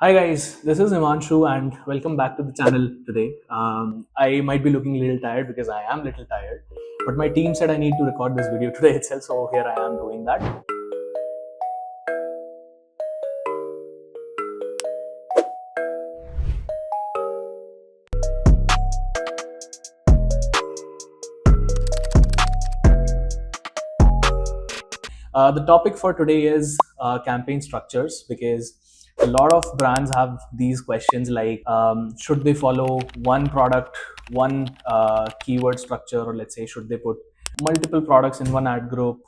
Hi guys, this is Imanshu and welcome back to the channel today. I might be looking a little tired because I am a little tired, but my team said I need to record this video today itself, so here I am doing that. The topic for today is campaign structures because a lot of brands have these questions like should they follow one product, one keyword structure, or let's say should they put multiple products in one ad group?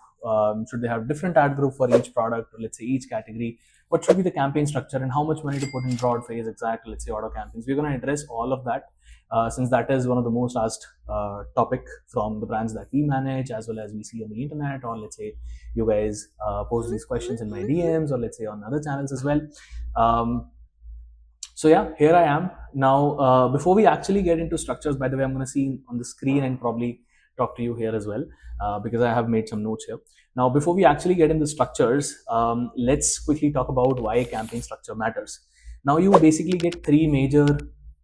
Should they have different ad group for each product, or let's say each category? What should be the campaign structure and how much money to put in broad phase, exact, let's say auto campaigns? We're going to address all of that since that is one of the most asked topic from the brands that we manage as well as we see on the internet, or let's say you guys post these questions in my DMs or let's say on other channels as well. Um, so yeah, here I am now. Before we actually get into structures, by the way, I'm going to see on the screen and probably talk to you here as well because I have made some notes here. Now, before we actually get into structures, let's quickly talk about why campaign structure matters. Now, you basically get three major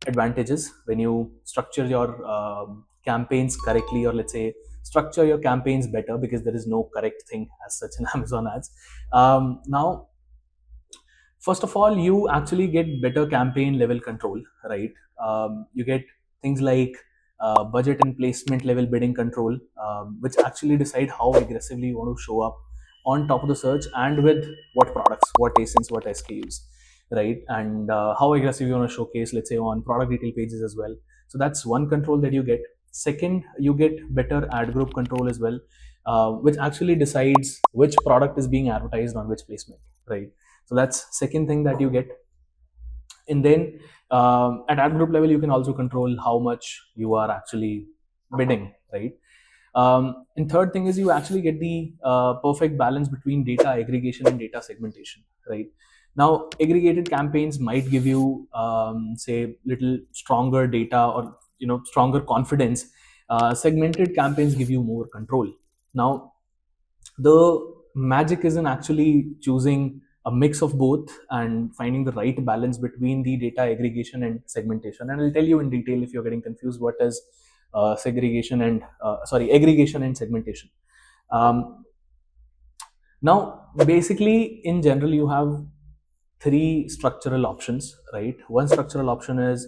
advantages when you structure your campaigns correctly, or let's say structure your campaigns better, because there is no correct thing as such in Amazon ads. Now, first of all, you actually get better campaign level control, right? You get things like budget and placement level bidding control, which actually decide how aggressively you want to show up on top of the search and with what products, what asins, what SKUs, right? And how aggressive you want to showcase, let's say on product detail pages as well. So that's one control that you get. Second, you get better ad group control as well, which actually decides which product is being advertised on which placement, right? So that's second thing that you get. And then at ad group level, you can also control how much you are actually bidding, right? And third thing is you actually get the perfect balance between data aggregation and data segmentation, right? Now, aggregated campaigns might give you, say, little stronger data or stronger confidence. Segmented campaigns give you more control. Now, the magic is in actually choosing a mix of both and finding the right balance between the data aggregation and segmentation. And I'll tell you in detail if you're getting confused what is segregation and aggregation and segmentation. Um, Now, basically, in general, you have three structural options, right? One structural option is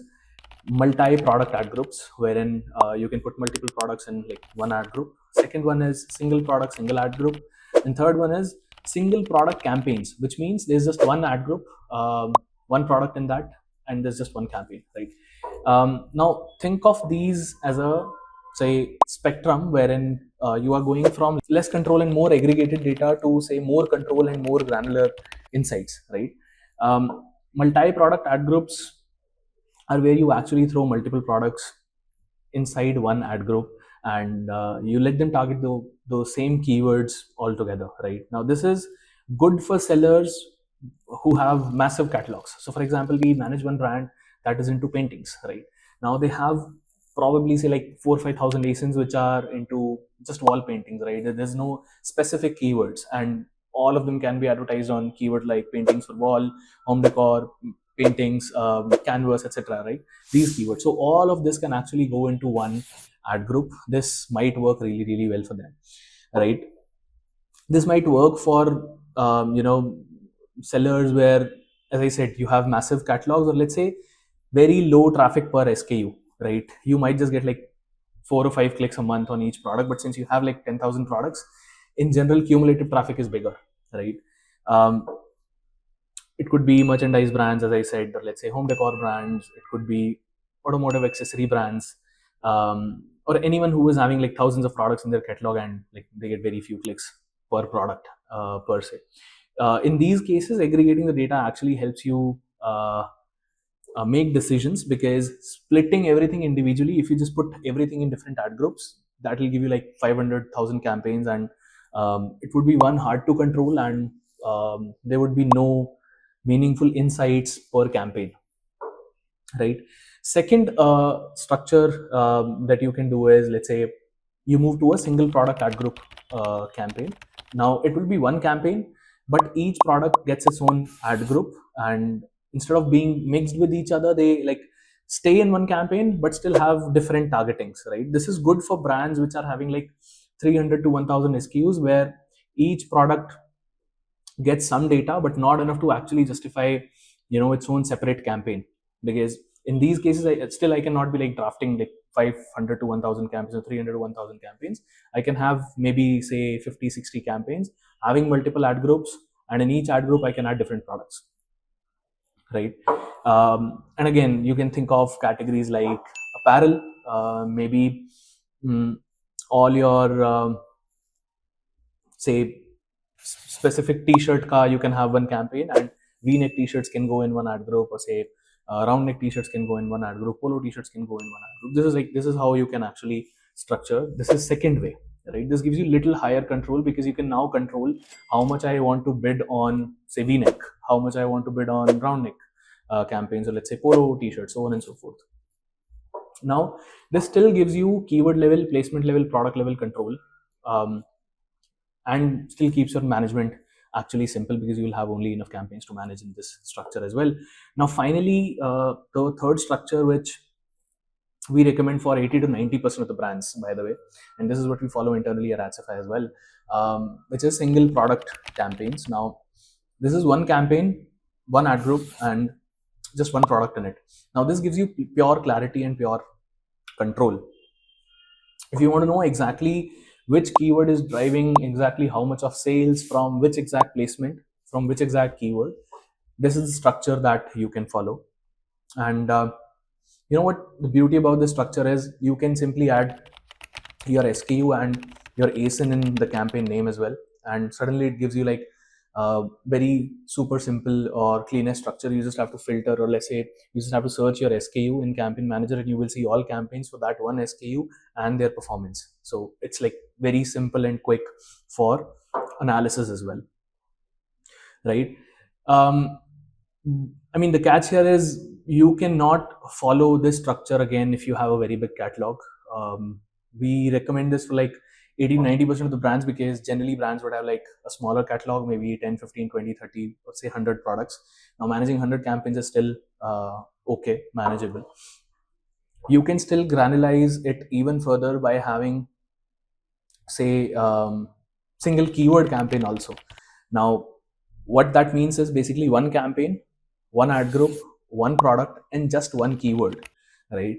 multi-product ad groups, wherein you can put multiple products in like one ad group. Second one is single product, single ad group, and third one is single product campaigns, which means there's just one ad group, one product in that, and there's just one campaign, right? Now think of these as a say spectrum wherein you are going from less control and more aggregated data to say more control and more granular insights, right? Multi-product ad groups are where you actually throw multiple products inside one ad group and you let them target those same keywords altogether, right? Now this is good for sellers who have massive catalogs. So for example, we manage one brand that is into paintings, right? Now they have probably say like 4 or 5 thousand asins which are into just wall paintings, right? There's no specific keywords and all of them can be advertised on keyword like paintings for wall, home decor, paintings, canvas, etc., right? These keywords, so all of this can actually go into one ad group. This might work really really well for them, right? This might work for sellers where, as I said, you have massive catalogs or let's say very low traffic per SKU, right? You might just get like 4 or 5 clicks a month on each product, but since you have like 10,000 products, in general cumulative traffic is bigger, right? um, it could be merchandise brands, as I said, or let's say home decor brands. It could be automotive accessory brands, or anyone who is having like thousands of products in their catalog and like they get very few clicks per product per se. In these cases, aggregating the data actually helps you make decisions, because splitting everything individually, if you just put everything in different ad groups, that will give you like 500,000 campaigns, and it would be one hard to control, and there would be no meaningful insights per campaign, right? Second structure that you can do is, let's say you move to a single product ad group campaign. Now it will be one campaign, but each product gets its own ad group, and instead of being mixed with each other, they like stay in one campaign but still have different targetings, right? This is good for brands which are having like 300 to 1000 SKUs, where each product gets some data but not enough to actually justify its own separate campaign. Because in these cases, I cannot be like drafting like 500 to 1000 campaigns or 300 to 1000 campaigns. I can have maybe say 50 60 campaigns having multiple ad groups, and in each ad group I can add different products, right? And again, you can think of categories like apparel, maybe all your say specific t-shirt car, you can have one campaign, and v-neck t-shirts can go in one ad group, or say round neck t-shirts can go in one ad group, polo t-shirts can go in one ad group. This is how you can actually structure. This is second way, right? This gives you little higher control, because you can now control how much I want to bid on say v-neck, how much I want to bid on round neck campaigns, or let's say polo t-shirts, so on and so forth. Now this still gives you keyword level, placement level, product level control, and still keeps your management actually simple, because you will have only enough campaigns to manage in this structure as well. Now finally, the third structure which we recommend for 80 to 90% of the brands, by the way, and this is what we follow internally at Adsify as well, which is single product campaigns. Now this is one campaign, one ad group, and just one product in it. Now this gives you pure clarity and pure control. If you want to know exactly which keyword is driving exactly how much of sales from which exact placement, from which exact keyword, this is the structure that you can follow. And you know what the beauty about this structure is? You can simply add your SKU and your ASIN in the campaign name as well, and suddenly it gives you like very super simple or cleanest structure. You just have to filter, or let's say you just have to search your SKU in campaign manager, and you will see all campaigns for that one SKU and their performance. So it's like very simple and quick for analysis as well, right? I mean, the catch here is you cannot follow this structure again if you have a very big catalog. We recommend this for like 80-90% of the brands, because generally brands would have like a smaller catalog, maybe 10 15 20 30 or say 100 products. Now managing 100 campaigns is still okay, manageable. You can still granularize it even further by having say single keyword campaign also. Now what that means is basically one campaign, one ad group, one product, and just one keyword, right?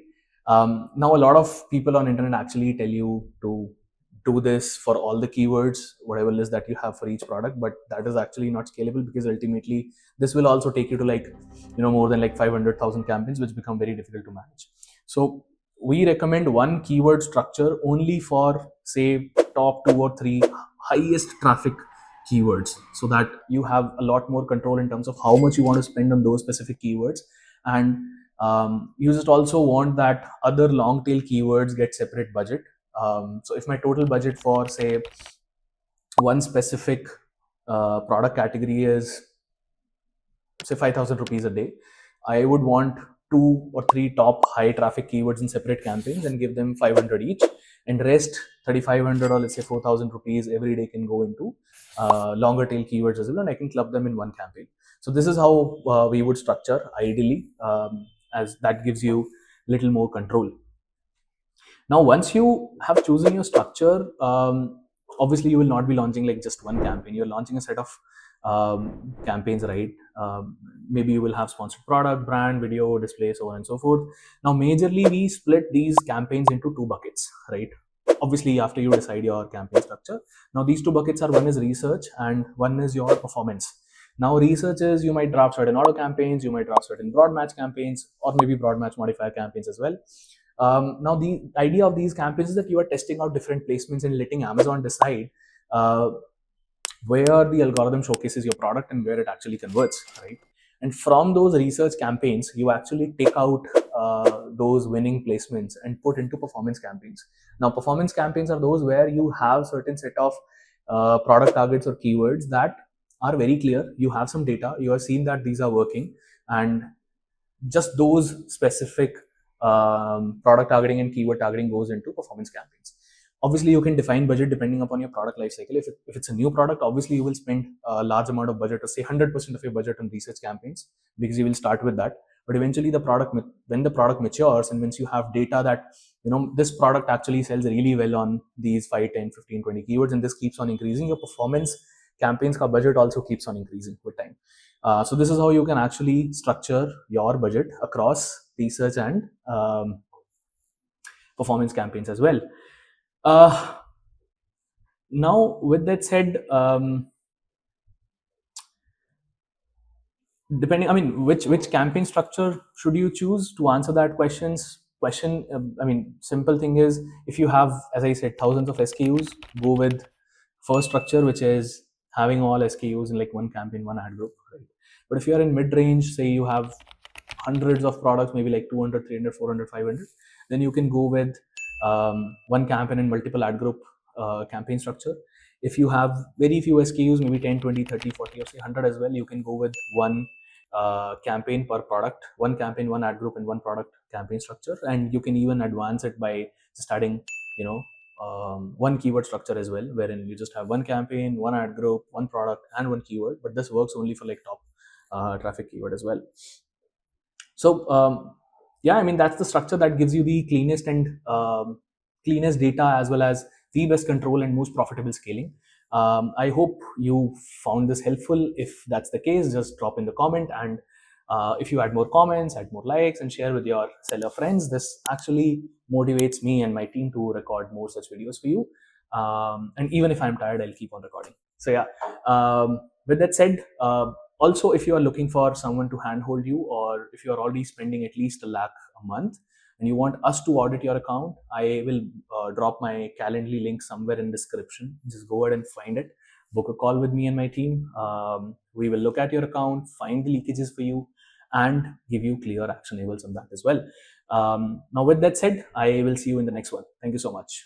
Now a lot of people on internet actually tell you to do this for all the keywords, whatever list that you have for each product, but that is actually not scalable, because ultimately this will also take you to like more than like 500,000 campaigns, which become very difficult to manage. So we recommend one keyword structure only for say top 2 or 3 highest traffic keywords, so that you have a lot more control in terms of how much you want to spend on those specific keywords. And you just also want that other long tail keywords get separate budget. So if my total budget for say one specific product category is say 5,000 rupees a day, I would want 2 or 3 top high traffic keywords in separate campaigns and give them 500 each, and rest 3,500 or let's say 4,000 rupees every day can go into longer tail keywords as well, and I can club them in one campaign. So this is how we would structure ideally, as that gives you little more control. Now once you have chosen your structure, obviously you will not be launching like just one campaign. You're launching a set of campaigns, right? Maybe you will have sponsored product, brand, video, display, so on and so forth. Now majorly we split these campaigns into 2 buckets, right? Obviously after you decide your campaign structure. Now these 2 buckets are, one is research and one is your performance. Now research is, you might draft certain auto campaigns, you might draft certain broad match campaigns, or maybe broad match modifier campaigns as well. Now the idea of these campaigns is that you are testing out different placements and letting Amazon decide where the algorithm showcases your product and where it actually converts, right? And from those research campaigns, you actually take out those winning placements and put into performance campaigns. Now performance campaigns are those where you have certain set of product targets or keywords that are very clear. You have some data, you have seen that these are working, and just those specific product targeting and keyword targeting goes into performance campaigns. Obviously, you can define budget depending upon your product life cycle. If it's a new product, obviously you will spend a large amount of budget, or say 100% of your budget on research campaigns, because you will start with that. But eventually when the product matures, and once you have data that this product actually sells really well on these 5, 10, 15, 20 keywords, and this keeps on increasing, your performance campaigns ka budget also keeps on increasing with time. So this is how you can actually structure your budget across research and performance campaigns as well. Now, with that said, depending, I mean, which campaign structure should you choose to answer that question? I mean, simple thing is, if you have, as I said, thousands of SKUs, go with first structure, which is having all SKUs in like one campaign, one ad group, right? But if you are in mid range, say you have hundreds of products, maybe like 200, 300, 400, 500, then you can go with one campaign and multiple ad group campaign structure. If you have very few SKUs, maybe 10, 20, 30, 40, or say 100 as well, you can go with one campaign per product, one campaign, one ad group, and one product campaign structure. And you can even advance it by just adding, one keyword structure as well, wherein you just have one campaign, one ad group, one product, and one keyword. But this works only for like top traffic keyword as well. So yeah, I mean, that's the structure that gives you the cleanest and cleanest data, as well as the best control and most profitable scaling. I hope you found this helpful. If that's the case, just drop in the comment, and if you add more comments, add more likes, and share with your seller friends, this actually motivates me and my team to record more such videos for you. And even if I'm tired, I'll keep on recording. So yeah, with that said, also, if you are looking for someone to handhold you, or if you are already spending at least 1 lakh a month and you want us to audit your account, I will drop my Calendly link somewhere in description. Just go ahead and find it. Book a call with me and my team. We will look at your account, find the leakages for you, and give you clear actionables on that as well. Now, with that said, I will see you in the next one. Thank you so much.